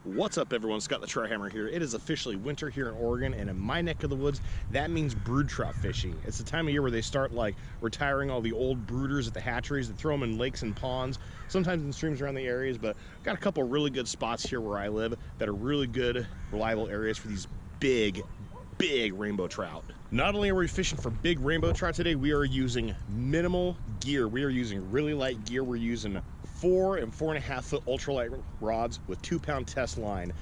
What's up, everyone? Scott the TroutHammer here. It is officially winter here in Oregon, and in my neck of the woods, that means brood trout fishing. It's the time of year where they start like retiring all the old brooders at the hatcheries. They throw them in lakes and ponds, sometimes in streams around the areas, but I've got a couple really good spots here where I live that are really good, reliable areas for these big rainbow trout. Not only are we fishing for big rainbow trout today, we are using minimal gear. We are using really light gear. We're using 4 and 4.5 foot ultralight rods with 2-pound test line.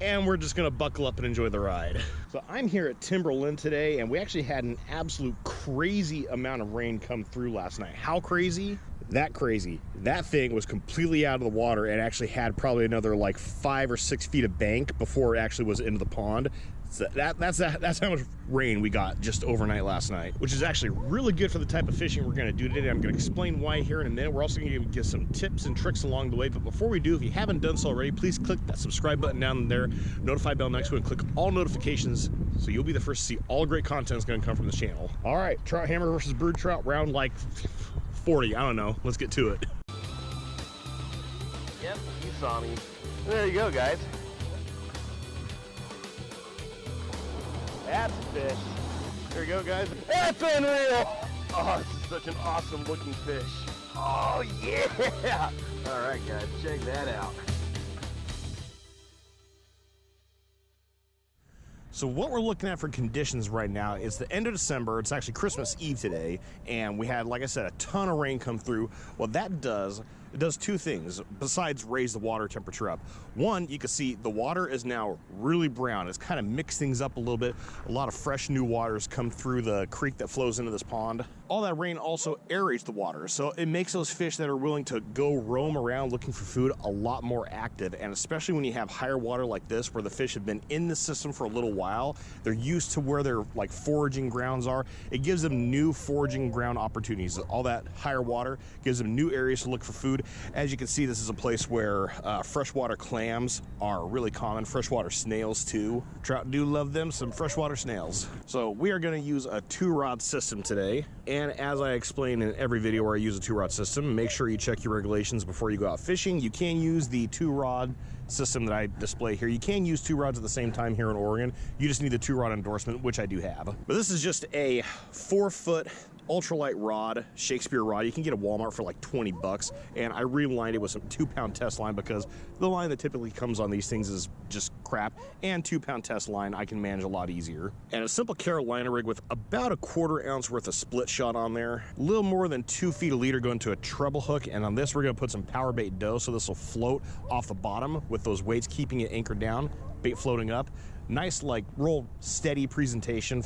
And we're just gonna buckle up and enjoy the ride. So I'm here at Timberland today, and we actually had an absolute crazy amount of rain come through last night. How crazy? That crazy. That thing was completely out of the water and actually had probably another like 5 or 6 feet of bank before it actually was into the pond. So that's how much rain we got just overnight last night, which is actually really good for the type of fishing we're gonna do today. I'm gonna explain why here in a minute. We're also gonna give some tips and tricks along the way. But before we do, if you haven't done so already, please click that subscribe button down there, notify bell next to it, and click all notifications so you'll be the first to see all great content that's gonna come from this channel. All right, TroutHammer versus brood trout, round like 40, I don't know. Let's get to it. Yep, you saw me. There you go, guys. That's a fish. There you go, guys. That's unreal. Oh, this is such an awesome looking fish. Oh, yeah. All right, guys, check that out. So what we're looking at for conditions right now is the end of December. It's actually Christmas Eve today, and we had, like I said, a ton of rain come through. What that does, it does two things besides raise the water temperature up. One, you can see the water is now really brown. It's kind of mixed things up a little bit. A lot of fresh new waters come through the creek that flows into this pond. All that rain also aerates the water, so it makes those fish that are willing to go roam around looking for food a lot more active. And especially when you have higher water like this, where the fish have been in the system for a little while, they're used to where their like foraging grounds are. It gives them new foraging ground opportunities. All that higher water gives them new areas to look for food. As you can see, this is a place where freshwater clams are really common, freshwater snails too. Trout do love them some freshwater snails. So we are going to use a 2-rod system today, and as I explain in every video where I use a 2-rod system, make sure you check your regulations before you go out fishing. You can use the 2-rod system that I display here. You can use 2 rods at the same time here in Oregon. You just need the 2-rod endorsement, which I do have. But this is just a 4-foot ultralight rod, Shakespeare rod. You can get a Walmart for like 20 bucks, and I relined it with some 2-pound test line because the line that typically comes on these things is just crap, and 2-pound test line I can manage a lot easier. And a simple Carolina rig with about a 1/4 ounce worth of split shot on there, a little more than 2 feet a leader going to a treble hook, and on this we're going to put some power bait dough, so this will float off the bottom with those weights keeping it anchored down, bait floating up. Nice, like, roll steady presentation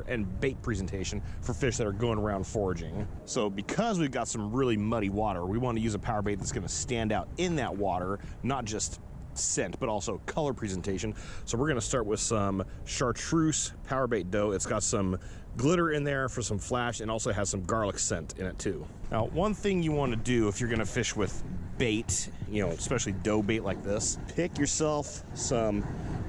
and bait presentation for fish that are going around foraging. So because we've got some really muddy water, we want to use a power bait that's going to stand out in that water, not just scent, but also color presentation. So we're going to start with some chartreuse power bait dough. It's got some glitter in there for some flash, and also has some garlic scent in it too. Now, one thing you want to do if you're going to fish with bait, you know, especially dough bait like this, pick yourself some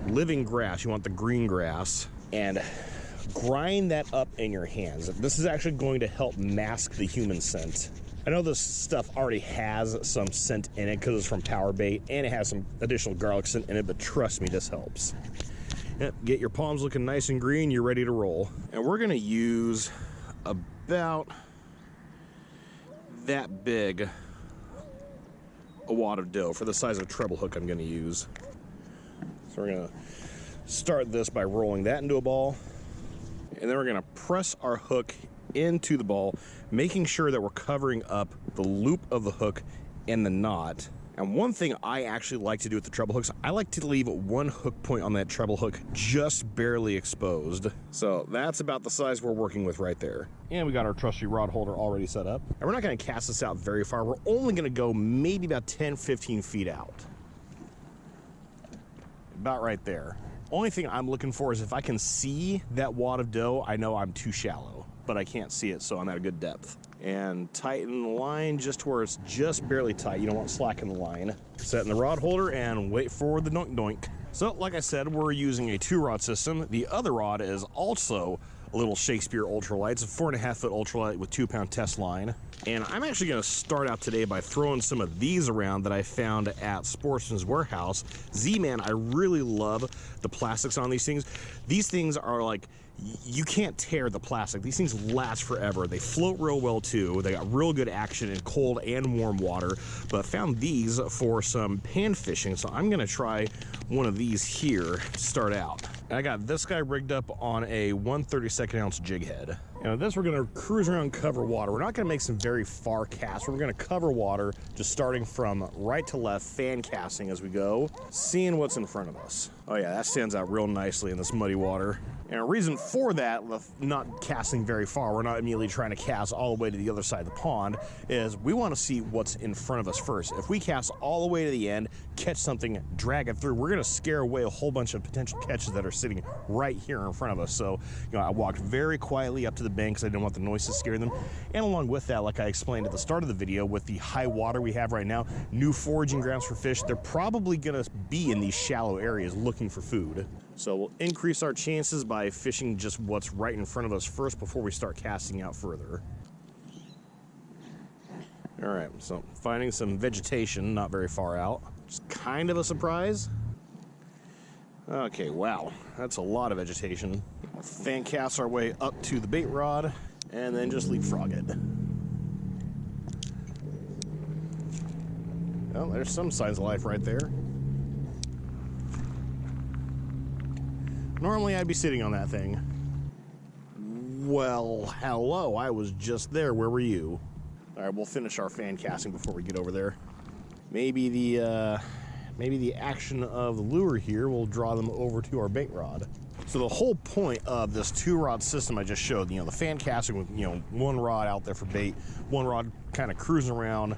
living grass. You want the green grass, and grind that up in your hands. This is actually going to help mask the human scent. I know this stuff already has some scent in it because it's from power bait, and it has some additional garlic scent in it, but trust me, this helps. Yep, get your palms looking nice and green, you're ready to roll. And we're gonna use about that big a wad of dough for the size of a treble hook I'm gonna use. So we're gonna start this by rolling that into a ball, and then we're gonna press our hook into the ball, making sure that we're covering up the loop of the hook and the knot. And one thing I actually like to do with the treble hooks, I like to leave one hook point on that treble hook just barely exposed. So that's about the size we're working with right there. And we got our trusty rod holder already set up. And we're not gonna cast this out very far. We're only gonna go maybe about 10, 15 feet out. About right there. Only thing I'm looking for is if I can see that wad of dough, I know I'm too shallow, but I can't see it, so I'm at a good depth. And tighten the line just to where it's just barely tight. You don't want slack in the line. Set in the rod holder and wait for the doink doink. So like I said, we're using a 2-rod system. The other rod is also a little Shakespeare ultralight. It's a 4.5 foot ultralight with 2 pound test line. And I'm actually going to start out today by throwing some of these around that I found at Sportsman's Warehouse. Z-Man, I really love the plastics on these things. These things are like, you can't tear the plastic. These things last forever. They float real well too. They got real good action in cold and warm water. But I found these for some pan fishing, so I'm gonna try one of these here to start out. And I got this guy rigged up on a 1/32 ounce jig head. Now this we're gonna cruise around, cover water. We're not gonna make some very far casts. We're gonna cover water, just starting from right to left, fan casting as we go, seeing what's in front of us. Oh yeah, that stands out real nicely in this muddy water. And a reason for that, not casting very far, we're not immediately trying to cast all the way to the other side of the pond, is we want to see what's in front of us first. If we cast all the way to the end, catch something, drag it through, we're going to scare away a whole bunch of potential catches that are sitting right here in front of us. So, I walked very quietly up to the bank because I didn't want the noise to scare them. And along with that, like I explained at the start of the video, with the high water we have right now, new foraging grounds for fish, they're probably going to be in these shallow areas looking for food. So we'll increase our chances by fishing just what's right in front of us first before we start casting out further. All right, so finding some vegetation not very far out. Just kind of a surprise. Okay, wow, that's a lot of vegetation. Fan cast our way up to the bait rod and then just leapfrog it. Well, there's some signs of life right there. Normally I'd be sitting on that thing. Well, hello, I was just there. Where were you? All right, we'll finish our fan casting before we get over there. Maybe the action of the lure here will draw them over to our bait rod. So the whole point of this 2-rod system I just showed, the fan casting with, 1 rod out there for bait, 1 rod kind of cruising around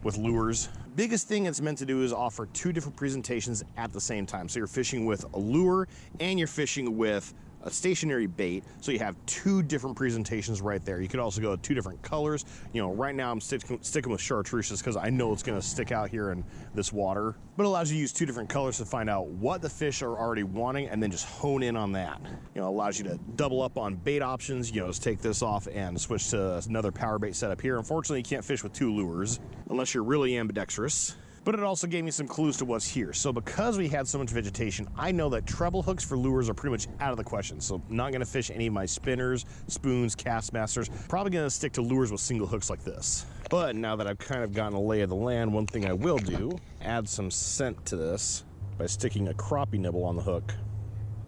with lures. Biggest thing it's meant to do is offer 2 different presentations at the same time. So you're fishing with a lure and you're fishing with a stationary bait, so you have 2 different presentations right there. You could also go with 2 different colors. Right now I'm sticking with chartreuse because I know it's going to stick out here in this water, but it allows you to use 2 different colors to find out what the fish are already wanting and then just hone in on that. It allows you to double up on bait options. Just take this off and switch to another power bait setup here. Unfortunately, you can't fish with 2 lures unless you're really ambidextrous. But it also gave me some clues to what's here. So because we had so much vegetation, I know that treble hooks for lures are pretty much out of the question. So not gonna fish any of my spinners, spoons, cast masters. Probably gonna stick to lures with single hooks like this. But now that I've kind of gotten a lay of the land, one thing I will do, add some scent to this by sticking a crappie nibble on the hook.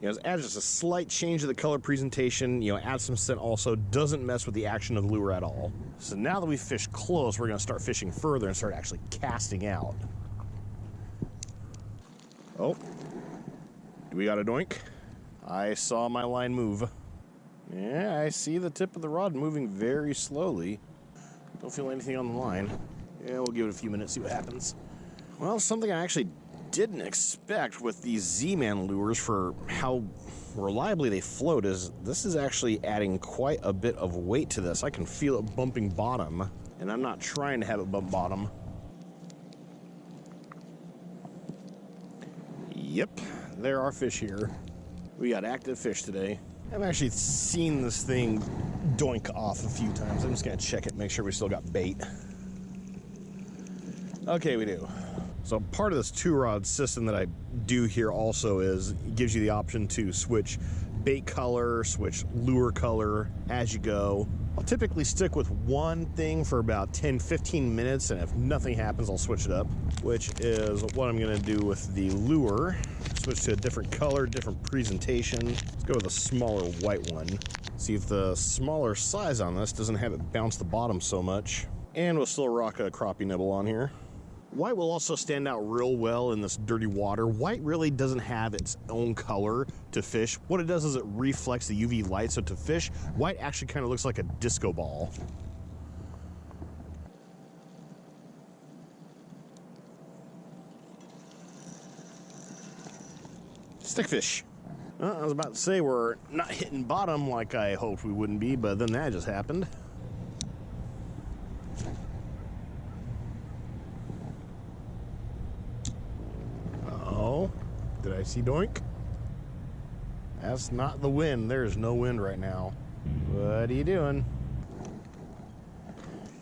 Add just a slight change to the color presentation, add some scent also, doesn't mess with the action of the lure at all. So now that we've fished close, we're gonna start fishing further and start actually casting out. Oh, we got a doink. I saw my line move. Yeah, I see the tip of the rod moving very slowly. Don't feel anything on the line. Yeah, we'll give it a few minutes, see what happens. Well, something I actually didn't expect with these Z-Man lures for how reliably they float is this is actually adding quite a bit of weight to this. I can feel it bumping bottom, and I'm not trying to have it bump bottom. Yep, there are fish here. We got active fish today. I've actually seen this thing doink off a few times. I'm just gonna check it, make sure we still got bait. Okay, we do. So part of this 2-rod system that I do here also is it gives you the option to switch bait color, switch lure color as you go. I'll typically stick with one thing for about 10-15 minutes, and if nothing happens, I'll switch it up, which is what I'm gonna do with the lure. Switch to a different color, different presentation. Let's go with a smaller white one. See if the smaller size on this doesn't have it bounce the bottom so much. And we'll still rock a crappie nibble on here. White will also stand out real well in this dirty water. White really doesn't have its own color to fish. What it does is it reflects the UV light, so to fish, white actually kind of looks like a disco ball. Stickfish. Well, I was about to say we're not hitting bottom like I hoped we wouldn't be, but then that just happened. Oh, did I see doink? That's not the wind. There's no wind right now. What are you doing?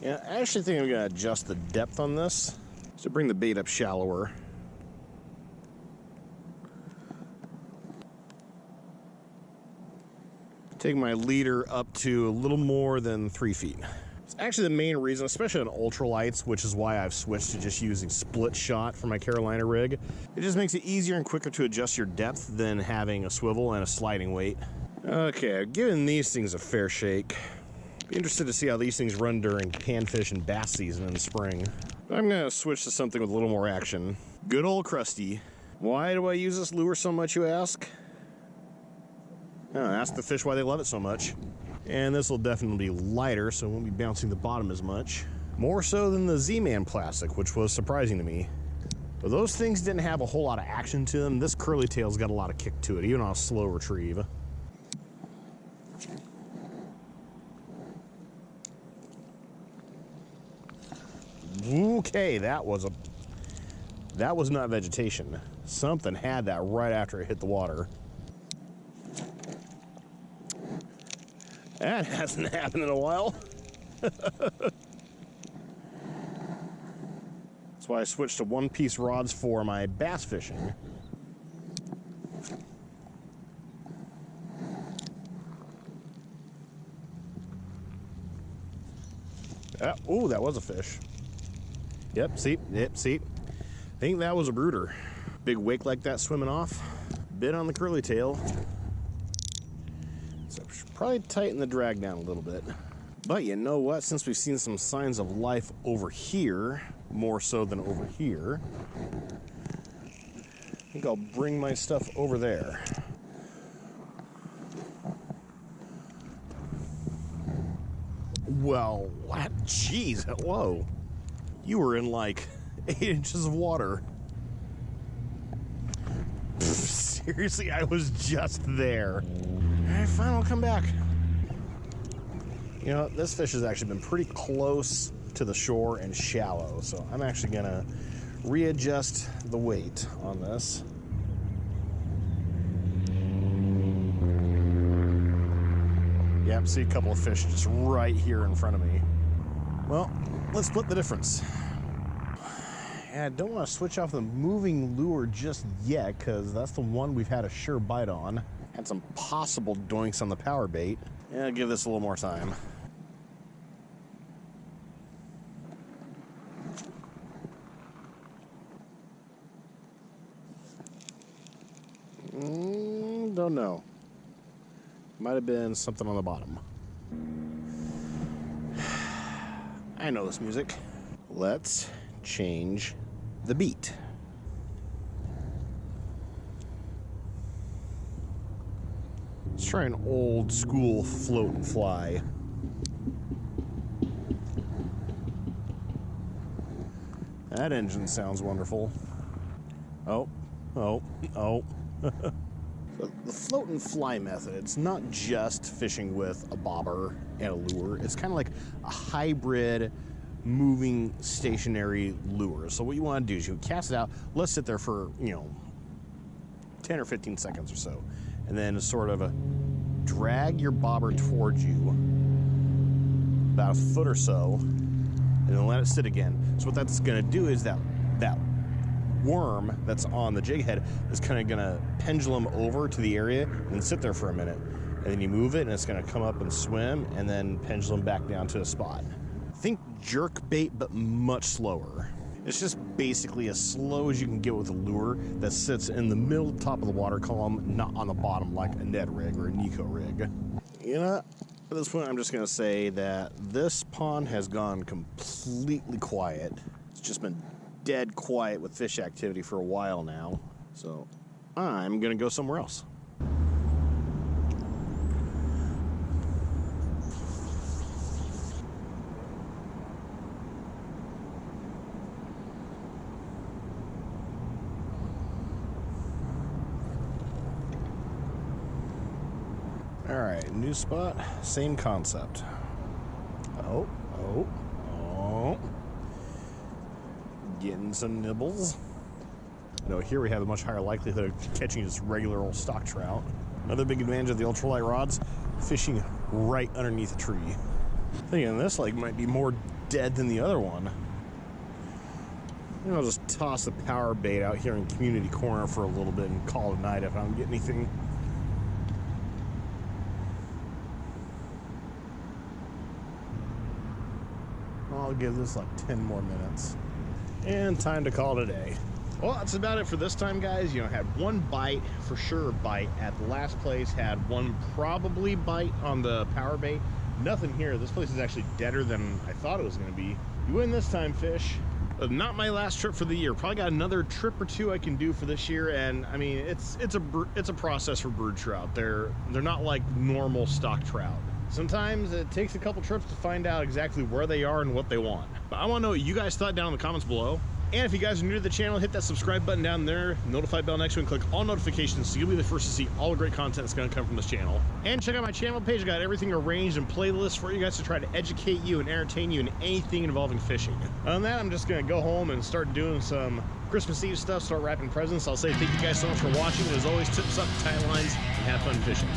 Yeah, I actually think I'm going to adjust the depth on this to bring the bait up shallower. Take my leader up to a little more than 3 feet. It's actually the main reason, especially on ultralights, which is why I've switched to just using split shot for my Carolina rig. It just makes it easier and quicker to adjust your depth than having a swivel and a sliding weight. Okay, I've given these things a fair shake. Be interested to see how these things run during panfish and bass season in the spring. But I'm gonna switch to something with a little more action. Good old Krusty. Why do I use this lure so much, you ask? Ask the fish why they love it so much. And this will definitely be lighter, so it won't be bouncing the bottom as much. More so than the Z-Man plastic, which was surprising to me. But those things didn't have a whole lot of action to them. This curly tail's got a lot of kick to it, even on a slow retrieve. Okay, that was not vegetation. Something had that right after it hit the water. That hasn't happened in a while. That's why I switched to one-piece rods for my bass fishing. Oh, that was a fish. Yep, see. I think that was a brooder. Big wake like that swimming off. Bit on the curly tail. So I should probably tighten the drag down a little bit. But you know what? Since we've seen some signs of life over here, more so than over here, I think I'll bring my stuff over there. Well, what? Jeez, whoa. You were in like 8 inches of water. Seriously, I was just there. All right, fine, I'll come back. You know, this fish has actually been pretty close to the shore and shallow, so I'm actually gonna readjust the weight on this. Yep, see a couple of fish just right here in front of me. Well, let's split the difference. And I don't want to switch off the moving lure just yet, because that's the one we've had a sure bite on. Had some possible doinks on the power bait. Yeah, I'll give this a little more time. Don't know. Might have been something on the bottom. I know this music. Let's change the beat. Let's try an old school float and fly. That engine sounds wonderful. Oh. The float and fly method, it's not just fishing with a bobber and a lure. It's kind of like a hybrid moving stationary lure. So what you want to do is you cast it out, let it sit there for, 10 or 15 seconds or so. And then sort of drag your bobber towards you about a foot or so, and then let it sit again. So what that's going to do is that worm that's on the jig head is kind of going to pendulum over to the area and sit there for a minute. And then you move it and it's going to come up and swim and then pendulum back down to a spot. Think jerk bait, but much slower. It's just basically as slow as you can get with a lure that sits in the middle top of the water column, not on the bottom like a Ned rig or a Nico rig. You know, at this point I'm just going to say that this pond has gone completely quiet. It's just been dead quiet with fish activity for a while now. So I'm going to go somewhere else. All right, new spot, same concept. Oh. Getting some nibbles. I know here we have a much higher likelihood of catching just regular old stock trout. Another big advantage of the ultralight rods, fishing right underneath a tree. Thinking this lake might be more dead than the other one. I'll just toss the power bait out here in Community Corner for a little bit and call it a night if I don't get anything. I'll give this like 10 more minutes. And time to call it a day. Well, that's about it for this time, guys. You know, had one bite, for sure bite at the last place. Had one probably bite on the power bait. Nothing here. This place is actually deader than I thought it was going to be. You win this time, fish. Not my last trip for the year. Probably got another trip or two I can do for this year, and I mean it's a process for brood trout. They're not like normal stock trout. Sometimes it takes a couple trips to find out exactly where they are and what they want. But I want to know what you guys thought down in the comments below. And if you guys are new to the channel, hit that subscribe button down there, notify bell next to it, and click all notifications so you'll be the first to see all the great content that's going to come from this channel. And check out my channel page. I got everything arranged in playlists for you guys to try to educate you and entertain you in anything involving fishing. Other than that, I'm just going to go home and start doing some Christmas Eve stuff, start wrapping presents. I'll say thank you guys so much for watching. And as always, tips up, tight lines, and have fun fishing.